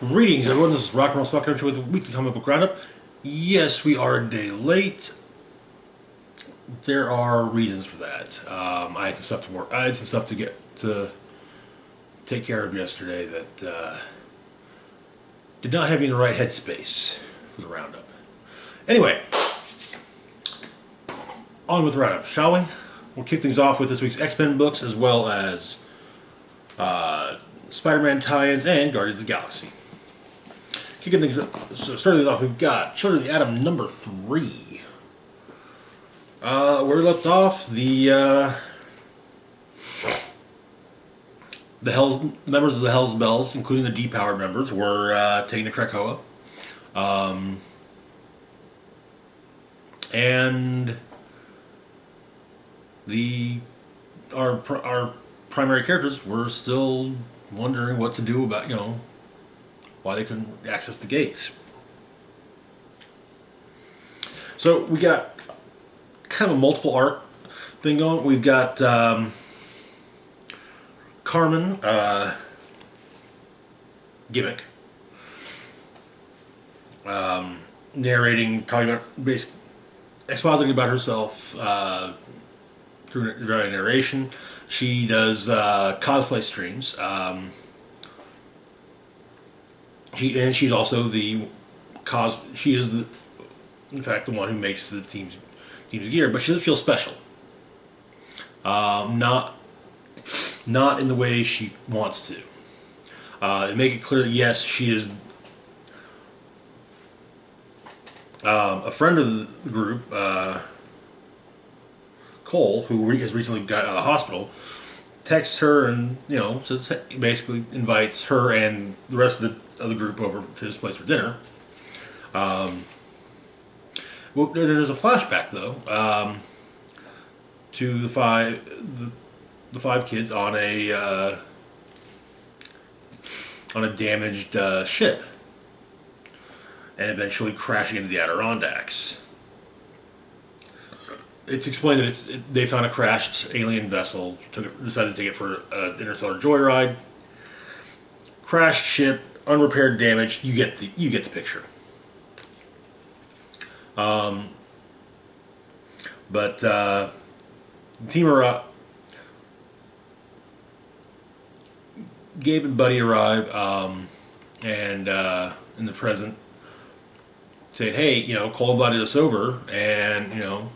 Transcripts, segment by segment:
Greetings, everyone. This is Rock and Roll Smoker with a weekly comic book roundup. Yes, we are a day late. There are reasons for that. I had some stuff to work. I had some stuff to take care of yesterday that did not have me in the right headspace for the roundup. Anyway, on with the roundup, shall we? We'll kick things off with this week's X-Men books, as well as SpiderMan tie-ins and Guardians of the Galaxy. Kicking things up, so starting off, we've got Children of the Atom number 3. Where we left off, the members of the Hell's Bells, including the depowered members, were taken to Krakoa, and our primary characters were still wondering what to do about, why they couldn't access the gates. So we got kind of a multiple arc thing going. We've got Carmen, Gimmick, narrating, talking about, expositing about herself through narration. She does cosplay streams. She's also she is in fact the one who makes the team's gear, but she doesn't feel special. Not in the way she wants to. And make it clear that yes, she is a friend of the group, Cole, who has recently got out of the hospital. Texts her and basically invites her and the rest of the group over to his place for dinner. Well, there's a flashback though to the five kids on a damaged ship, and eventually crashing into the Adirondacks. It's explained that they found a crashed alien vessel, decided to take it for an interstellar joyride. Crashed ship, unrepaired damage. You get the picture. But the team are Gabe and Buddy arrive, and in the present, saying, "Hey, Cole invited us over, and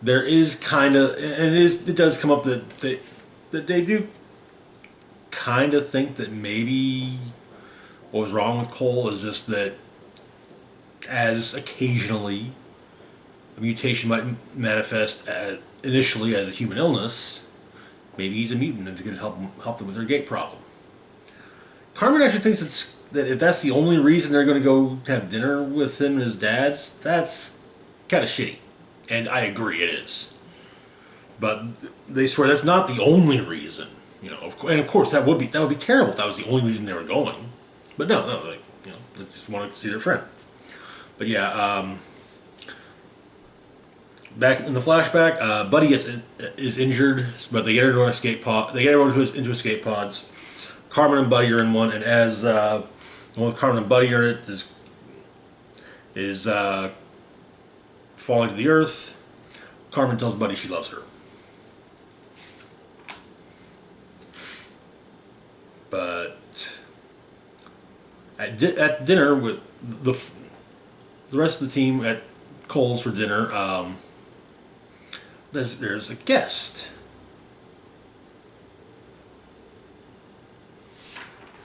there is kind of, and it does come up that they do kind of think that maybe what was wrong with Cole is just that, as occasionally a mutation might manifest initially as a human illness, maybe he's a mutant and it's going to help them with their gate problem." Carmen actually thinks that if that's the only reason they're going to go have dinner with him and his dad's, that's kind of shitty. And I agree, it is. But they swear that's not the only reason, and of course that would be terrible if that was the only reason they were going. But no, they just want to see their friend. But yeah, back in the flashback, Buddy is injured, but they get her into an escape pod. They get everyone into escape pods. Carmen and Buddy are in one, and as the one with Carmen and Buddy are in it is falling to the earth. Carmen tells Buddy she loves her. But at dinner with the rest of the team at Cole's for dinner, there's a guest.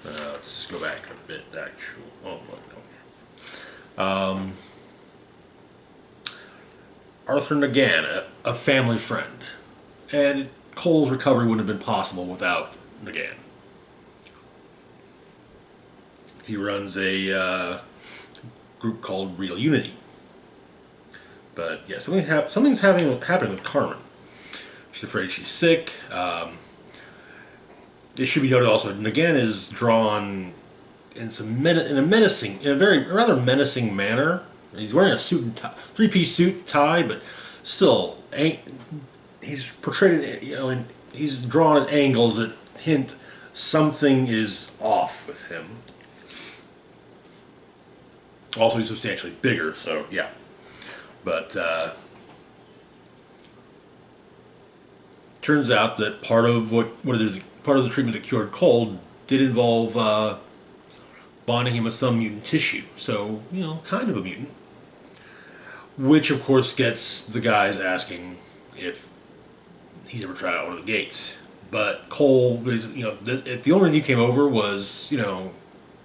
Let's go back a bit. Arthur Nagan, a family friend, and Cole's recovery wouldn't have been possible without Nagan. He runs a group called Real Unity. But yeah, something's happening with Carmen. She's afraid she's sick. It should be noted also, Nagan is drawn in a rather menacing manner. He's wearing a suit and tie, three-piece suit tie, but still, he's portrayed, and he's drawn at angles that hint something is off with him. Also, he's substantially bigger, so yeah. But turns out that part of the treatment that cured Cole did involve bonding him with some mutant tissue. So, kind of a mutant. Which, of course, gets the guys asking if he's ever tried out one of the gates. But Cole, if the only reason he came over was,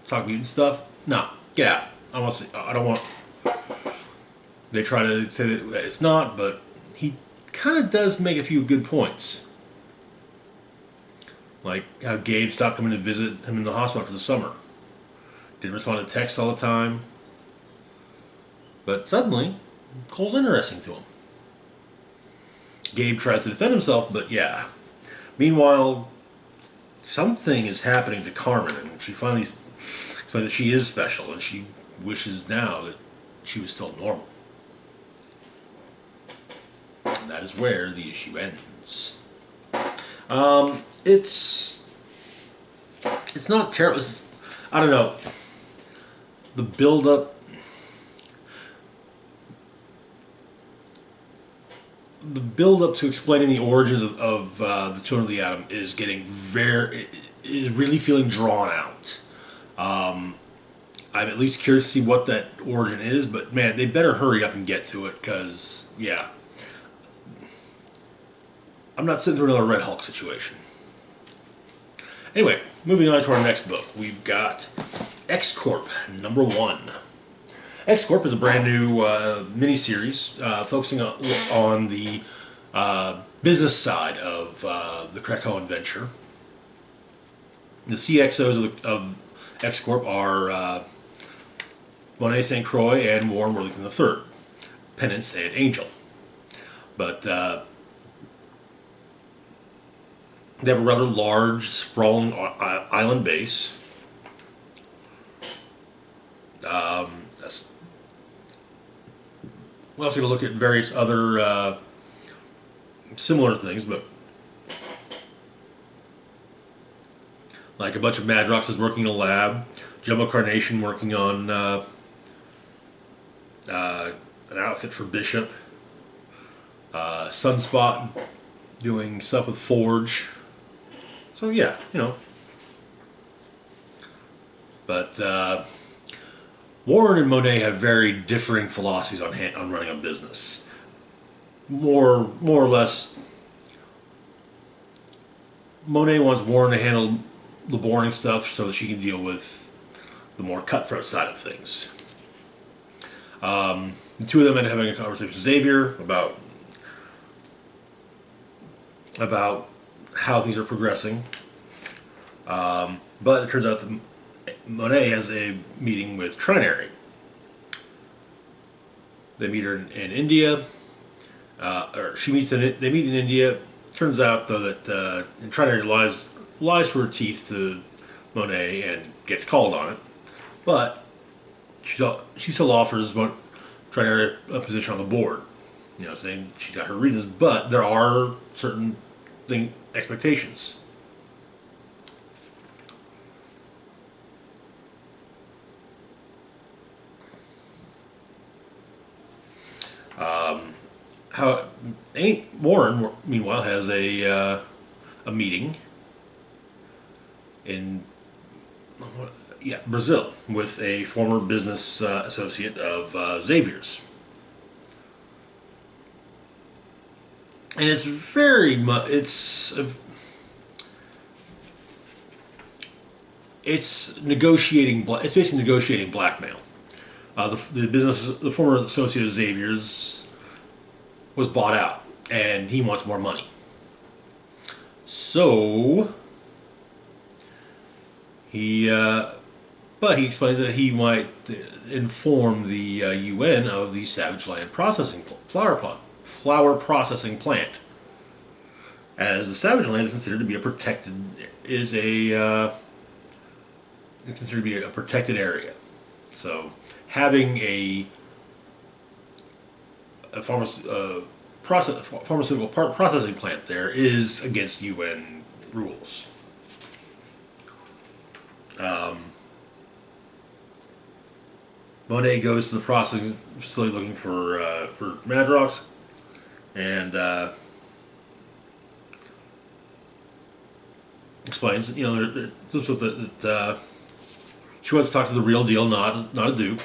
talk mutant stuff, no, get out. I don't want. They try to say that it's not, but he kind of does make a few good points. Like how Gabe stopped coming to visit him in the hospital for the summer. Didn't respond to texts all the time. But suddenly, Cole's interesting to him. Gabe tries to defend himself, but yeah. Meanwhile, something is happening to Carmen, and she finally explains that she is special, and she wishes now that she was still normal. And that is where the issue ends. It's not terrible. I don't know. The build-up. The build-up to explaining the origins of the Children of the Atom is getting is really feeling drawn out. I'm at least curious to see what that origin is, but man, they better hurry up and get to it, because, yeah. I'm not sitting through another Red Hulk situation. Anyway, moving on to our next book. We've got X-Corp, #1. X-Corp is a brand new miniseries focusing on the business side of the Krakoan venture. The CXOs of X-Corp are Monet St. Croix and Warren Worthington III, Penance and Angel. But they have a rather large, sprawling island base. We also going to look at various other similar things, but like a bunch of Madroxes working in a lab, Jumbo Carnation working on an outfit for Bishop, Sunspot doing stuff with Forge. So yeah, But Warren and Monet have very differing philosophies on running a business. More or less, Monet wants Warren to handle the boring stuff so that she can deal with the more cutthroat side of things. The two of them end up having a conversation with Xavier about how things are progressing. But it turns out that Monet has a meeting with Trinary. They meet her in India. They meet in India. Turns out, though, that Trinary lies for her teeth to Monet and gets called on it. But she still offers Trinary a position on the board. Saying she's got her reasons, but there are certain expectations. Warren, meanwhile, has a meeting in Brazil with a former business associate of Xavier's, and it's very much it's negotiating. It's basically negotiating blackmail. The former associate of Xavier's was bought out, and he wants more money. So but he explains that he might inform the UN of the Savage Land flower processing plant, as the Savage Land is considered to be a protected area. So having a pharmaceutical processing plant there is against UN rules. Monet goes to the processing facility looking for Madrox, and explains, that she wants to talk to the real deal, not a dupe.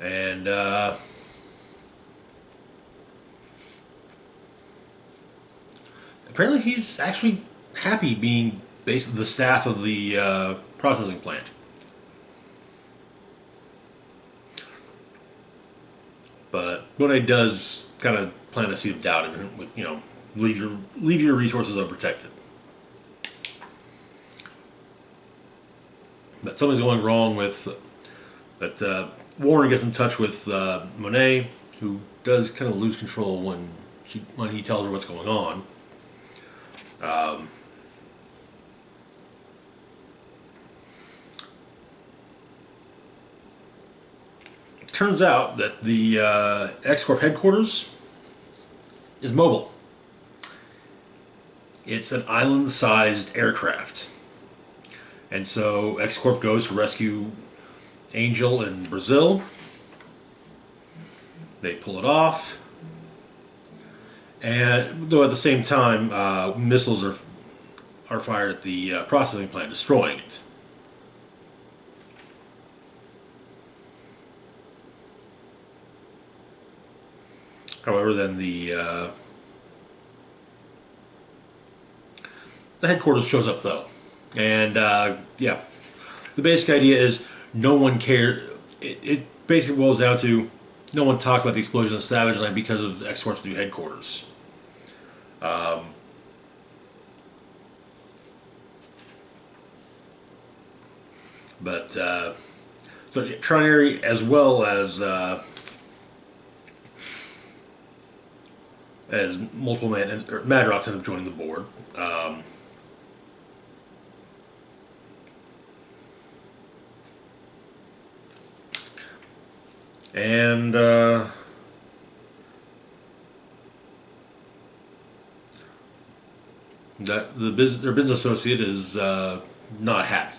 And apparently he's actually happy being basically the staff of the processing plant. But Monet does kind of plant a seed of doubt in him with, leave your resources unprotected. But something's going wrong with that. Warren gets in touch with Monet, who does kind of lose control when he tells her what's going on. Turns out that the X-Corp headquarters is mobile. It's an island-sized aircraft. And so X-Corp goes to rescue Angel in Brazil. They pull it off. And though at the same time, missiles are fired at the processing plant, destroying it. However, then the headquarters shows up though, and yeah, the basic idea is no one cares. It basically boils down to no one talks about the explosion of Savage Land because of X-Corp's new headquarters. But so Trinary as well as multiple man and Madrox end up joining the board. And that their business associate is not happy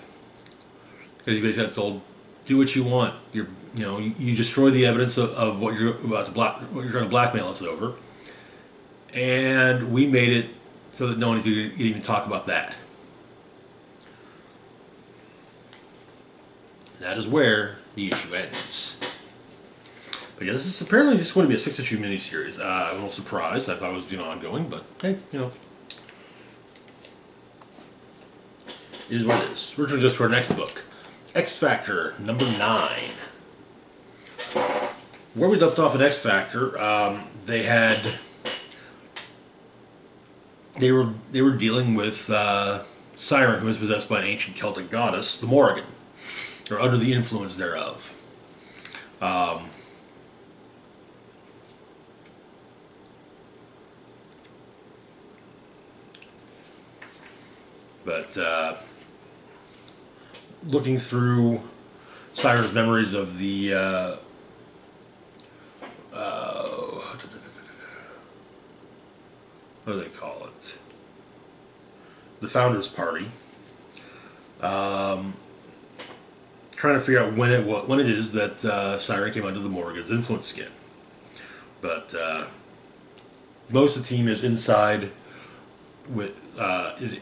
because he basically got told, "Do what you want. You destroy the evidence of what you're about to what you're trying to blackmail us over, and we made it so that no one could even talk about that." That is where the issue ends. But yeah, this is apparently just going to be a 6-issue miniseries. I'm a little surprised. I thought it was ongoing, but hey, it is what it is. We're going to go to our next book, X Factor number 9. Where we left off at X Factor, they were dealing with Siren, who was possessed by an ancient Celtic goddess, the Morrigan, or under the influence thereof. But looking through Siren's memories of the what do they call it? The Founders Party. Trying to figure out when it is that Siren came under the Morrigan's influence again. But most of the team is inside with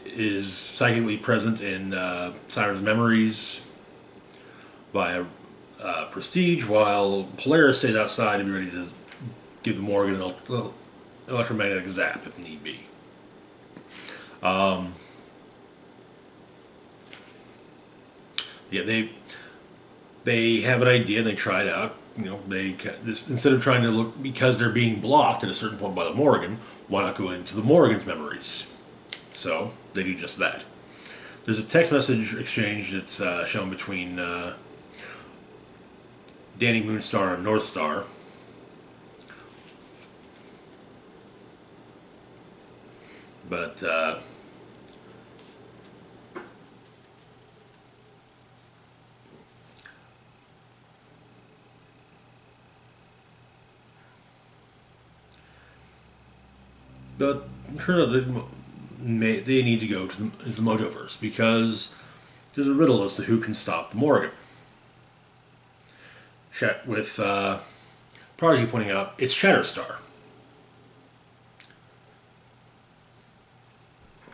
is psychically present in Siren's memories via Prestige, while Polaris stays outside to be ready to give the Morrigan an electromagnetic zap if need be. Yeah, they have an idea. They try it out. Instead of trying to look, because they're being blocked at a certain point by the Morrigan, why not go into the Morrigan's memories? So they do just that. There's a text message exchange that's shown between Danny Moonstar and Northstar. But they need to go to the Mojoverse because There's a riddle as to who can stop the Morgan. With Prodigy pointing out it's Shatterstar.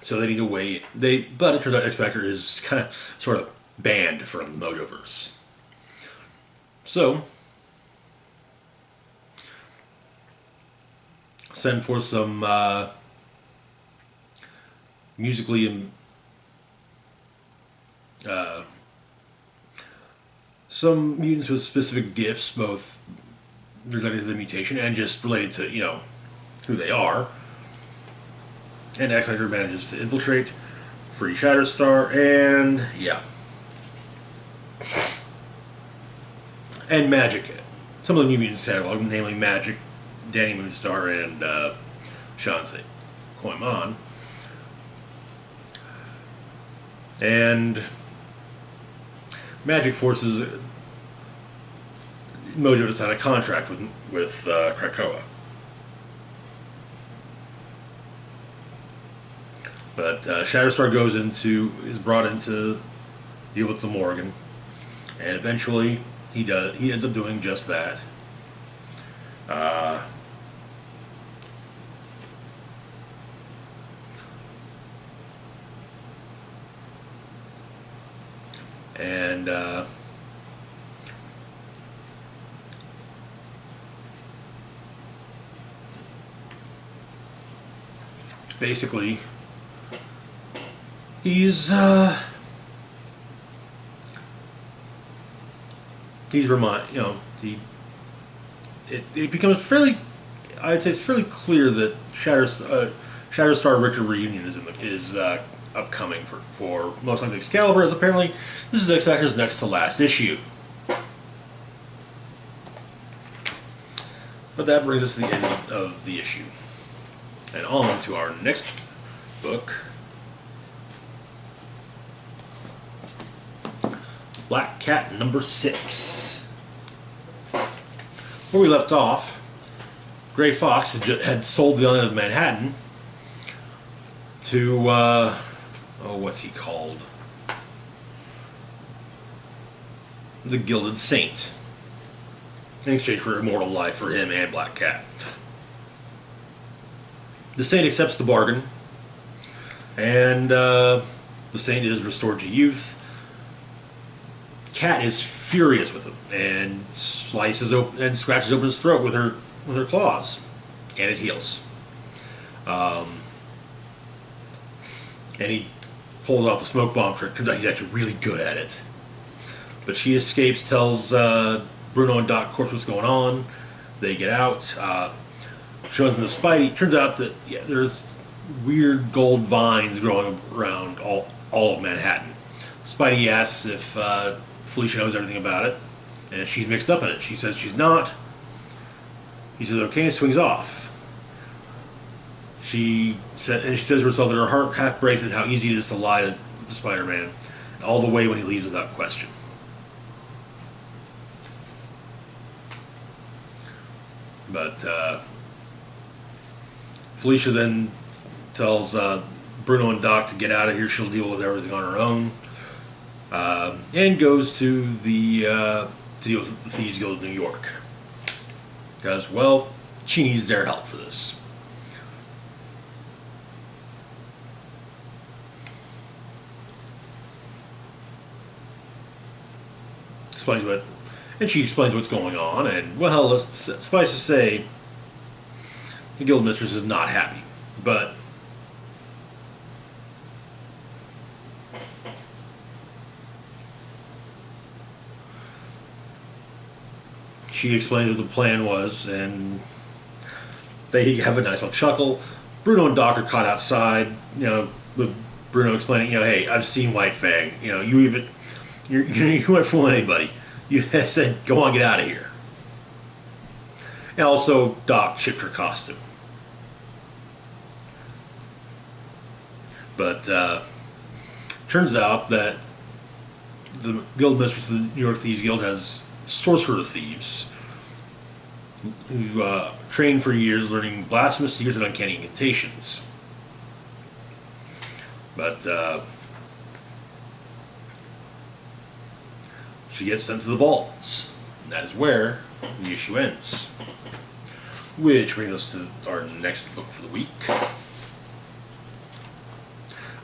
So they need to wait. But it turns out X-Factor is kind of sort of banned from the Mojoverse. So send for some musically some mutants with specific gifts, both related to the mutation and just related to, who they are. And X-Factor manages to infiltrate, free Shatterstar, and yeah. And Magic. Some of the new mutants have, namely Magic, Danny Moonstar, and Shanse Koimon. And Magic forces Mojo to sign a contract with Krakoa. But Shatterstar is brought in to deal with the Morgan, and eventually he ends up doing just that. And basically he's it becomes fairly, I'd say it's fairly clear that Shatterstar Richter reunion is upcoming for most likely Excalibur, as apparently this is X-Factor's next to last issue. But that brings us to the end of the issue, and on to our next book, Black Cat number 6. Where we left off, Gray Fox had sold the island of Manhattan to, what's he called? The Gilded Saint, in exchange for immortal life for him and Black Cat. The Saint accepts the bargain, and the Saint is restored to youth. Cat is furious with him and slices open and scratches open his throat with her claws, and it heals. And he pulls off the smoke bomb trick. Turns out he's actually really good at it. But she escapes, tells Bruno and Doc Corpse what's going on. They get out. Shows them the Spidey. Turns out that there's weird gold vines growing around all of Manhattan. Spidey asks if Felicia knows everything about it, and she's mixed up in it. She says she's not. He says okay, and swings off. She says to herself that her heart half breaks at how easy it is to lie to Spider-Man, all the way when he leaves without question. But Felicia then tells Bruno and Doc to get out of here. She'll deal with everything on her own, and goes to to deal with the Thieves Guild of New York, because, well, she needs their help for this. She explains what's going on, and, well, suffice to say, the Guild Mistress is not happy, but she explains what the plan was, and they have a nice little chuckle. Bruno and Doc are caught outside, with Bruno explaining, hey, I've seen White Fang, you weren't fooling anybody. You said, go on, get out of here. And also, Doc shipped her costume. But turns out that the Guild Mistress of the New York Thieves Guild has sorcerer thieves who trained for years learning blasphemous secrets and uncanny incantations. But she gets sent to the vaults. And that is where the issue ends. Which brings us to our next book for the week.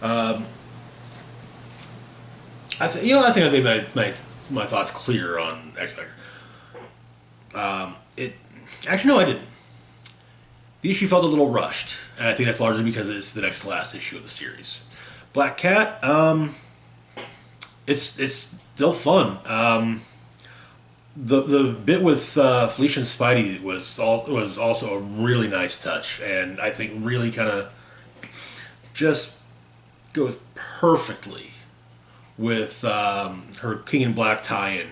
I think I made my thoughts clear on X-Spider. Actually, no, I didn't. The issue felt a little rushed, and I think that's largely because it's the next to last issue of the series. Black Cat, it's still fun. The bit with Felicia and Spidey was also a really nice touch, and I think really kind of just goes perfectly with her King in Black tie-in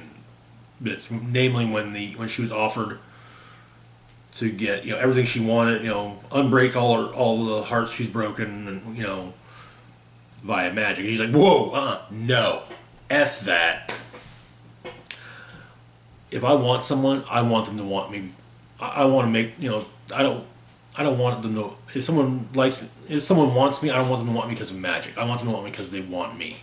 bits, namely when she was offered to get everything she wanted, unbreak all the hearts she's broken, and via magic. She's like, whoa, no, F that. If I want someone, I want them to want me. I want to make I don't want them to. If someone wants me, I don't want them to want me because of magic. I want them to want me because they want me.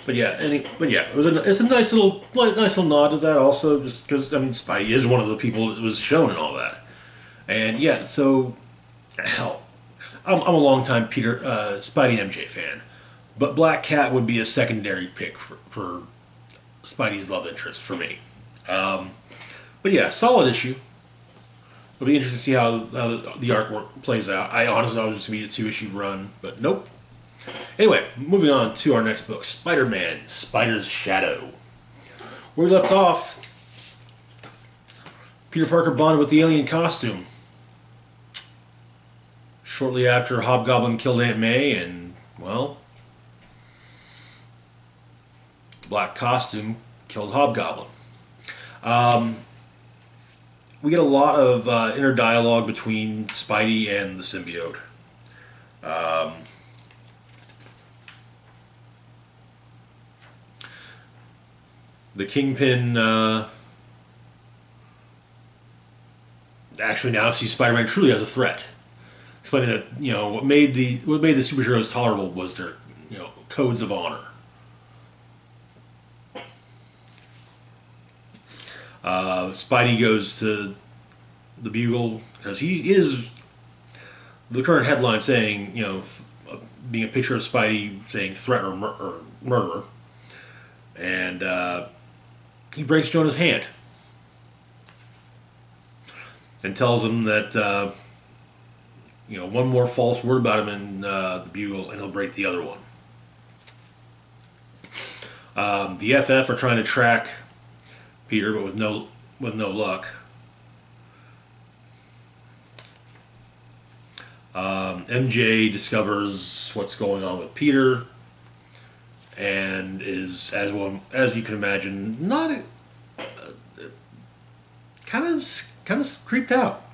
But yeah, it's a nice little nod to that also, just because Spidey is one of the people that was shown and all that, and yeah, so hell, I'm a longtime Spidey MJ fan, but Black Cat would be a secondary pick for Spidey's love interest for me. But yeah, solid issue. It'll be interesting to see how the artwork plays out. I honestly thought it was just going to be a 2-issue run, but nope. Anyway, moving on to our next book, Spider-Man, Spider's Shadow. Where we left off, Peter Parker bonded with the alien costume. Shortly after Hobgoblin killed Aunt May, and, well, the black costume killed Hobgoblin. We get a lot of inner dialogue between Spidey and the symbiote. The Kingpin actually now sees Spider-Man truly as a threat, explaining that what made the superheroes tolerable was their codes of honor. Spidey goes to the Bugle because he is the current headline saying being a picture of Spidey saying threat or murderer, and he breaks Jonah's hand and tells him that one more false word about him in the Bugle and he'll break the other one. The FF are trying to track Peter, but with no luck. MJ discovers what's going on with Peter, and is, as you can imagine, not kind of creeped out.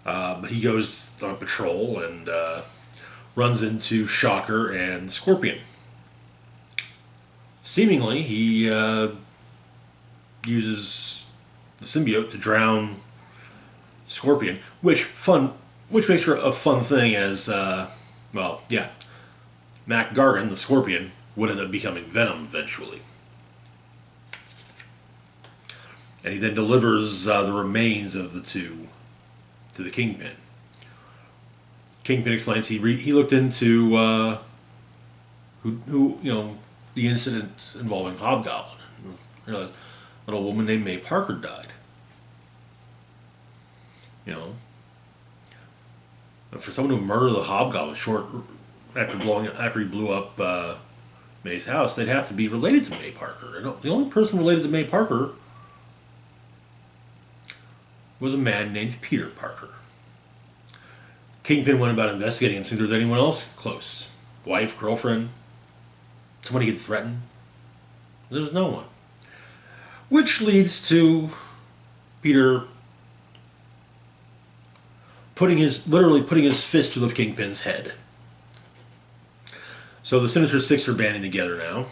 But he goes on patrol and runs into Shocker and Scorpion. Seemingly, he uses the symbiote to drown Scorpion, which makes for a fun thing as Mac Gargan, the Scorpion, would end up becoming Venom eventually. And he then delivers the remains of the two to the Kingpin. Kingpin explains he looked into the incident involving Hobgoblin and realized that a woman named May Parker died. For someone to murder the Hobgoblin after he blew up May's house, they'd have to be related to May Parker. And the only person related to May Parker was a man named Peter Parker. Kingpin went about investigating and see if there was anyone else close. Wife, girlfriend, somebody get threatened. There's no one. Which leads to Peter literally putting his fist to the Kingpin's head. So the Sinister Six are banding together now.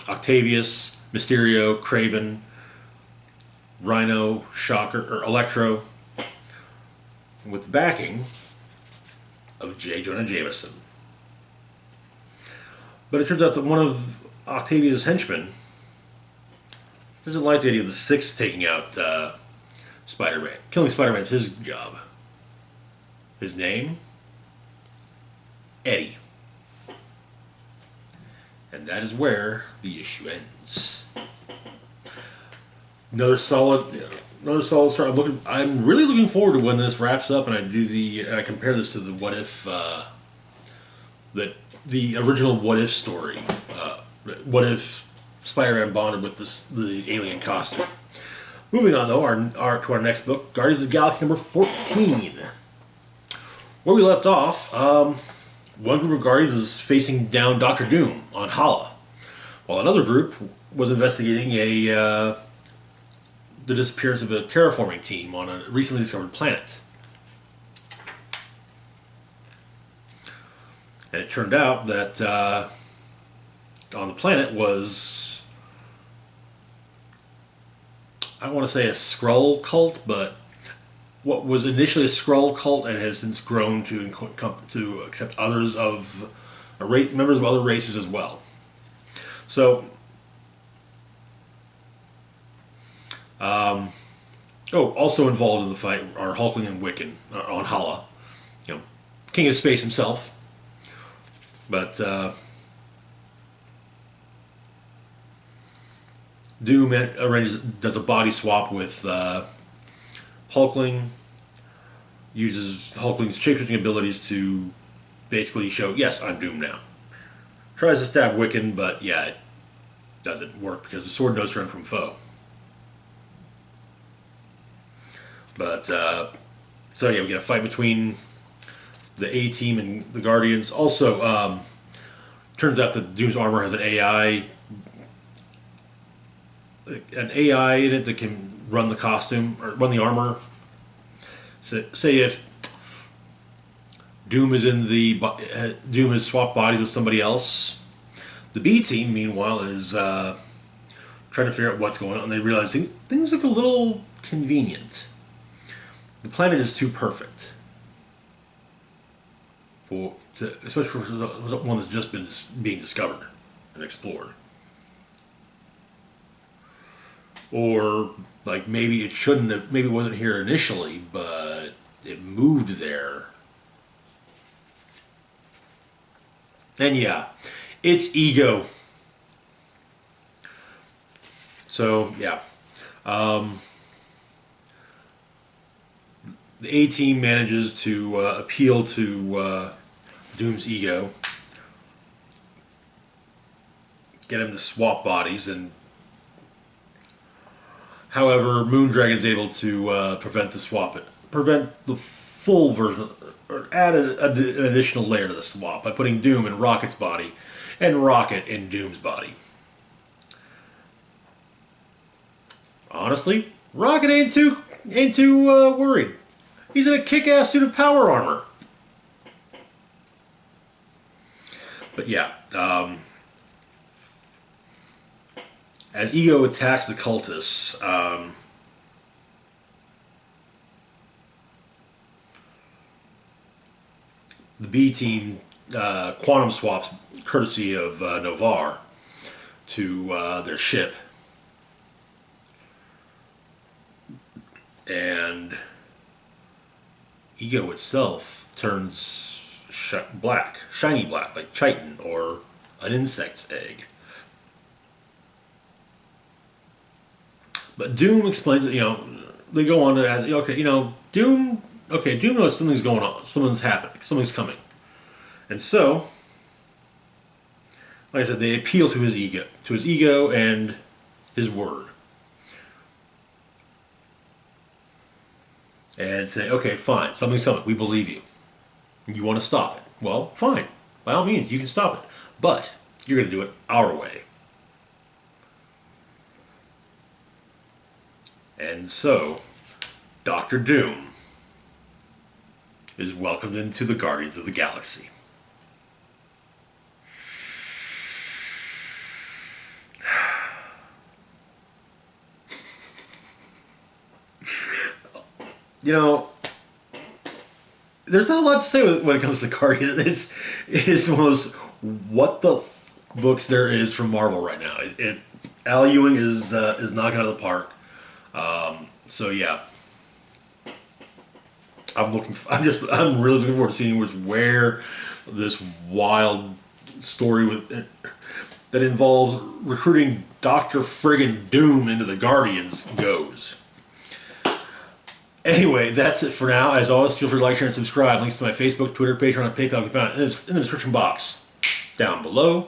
Octavius, Mysterio, Kraven, Rhino, Shocker, or Electro, with the backing of J. Jonah Jameson. But it turns out that one of Octavius' henchman doesn't like the idea of the Six taking out Spider-Man. Killing Spider-Man is his job. His name? Eddie. And that is where the issue ends. Another solid start. I'm really looking forward to when this wraps up, and I compare this to the What If, the original What If story. What if Spider-Man bonded with the alien costume? Moving on, though, to our next book, Guardians of the Galaxy number 14. Where we left off, one group of Guardians was facing down Doctor Doom on Hala, while another group was investigating the disappearance of a terraforming team on a recently discovered planet. And it turned out that on the planet was, I don't want to say a Skrull cult, but what was initially a Skrull cult and has since grown to accept others of members of other races as well. So, also involved in the fight are Hulkling and Wiccan on Hala, King of Space himself, but Doom does a body swap with Hulkling, uses Hulkling's shapeshifting abilities to basically show, yes, I'm Doom now. Tries to stab Wiccan, but yeah, it doesn't work because the sword knows to run from foe. But, so yeah, we get a fight between the A-Team and the Guardians. Also, turns out that Doom's armor has an AI in it that can run the costume, or run the armor. So, say if Doom has swapped bodies with somebody else, the B-Team, meanwhile, is trying to figure out what's going on. They realize things look a little convenient. The planet is too perfect, especially for one that's just been being discovered and explored. Or, like, maybe it shouldn't have, maybe it wasn't here initially, but it moved there. And yeah, it's ego. So, yeah. The A-Team manages to appeal to Doom's ego, get him to swap bodies, and however, Moondragon's able to prevent the full version, or add an additional layer to the swap by putting Doom in Rocket's body and Rocket in Doom's body. Honestly, Rocket ain't too worried. He's in a kick-ass suit of power armor. But yeah, as Ego attacks the cultists, the B-Team quantum swaps, courtesy of Novar, to their ship. And Ego itself turns shiny black, like chitin or an insect's egg. But Doom explains that, they go on to add, Doom knows something's going on, something's happening, something's coming. And so, like I said, they appeal to his ego and his word. And say, okay, fine, something's coming, we believe you. You want to stop it. Well, fine, by all means, you can stop it. But you're going to do it our way. And so, Dr. Doom is welcomed into the Guardians of the Galaxy. There's not a lot to say when it comes to Guardians. It's one of those, what the books there is from Marvel right now. Al Ewing is knocking out of the park. So yeah, I'm really looking forward to seeing where this wild story that involves recruiting Doctor Friggin' Doom into the Guardians goes. Anyway, that's it for now. As always, feel free to like, share, and subscribe. Links to my Facebook, Twitter, Patreon, and PayPal can be found in the description box down below.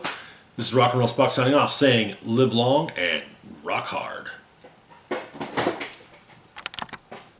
This is Rock and Roll Spock signing off, saying live long and rock hard.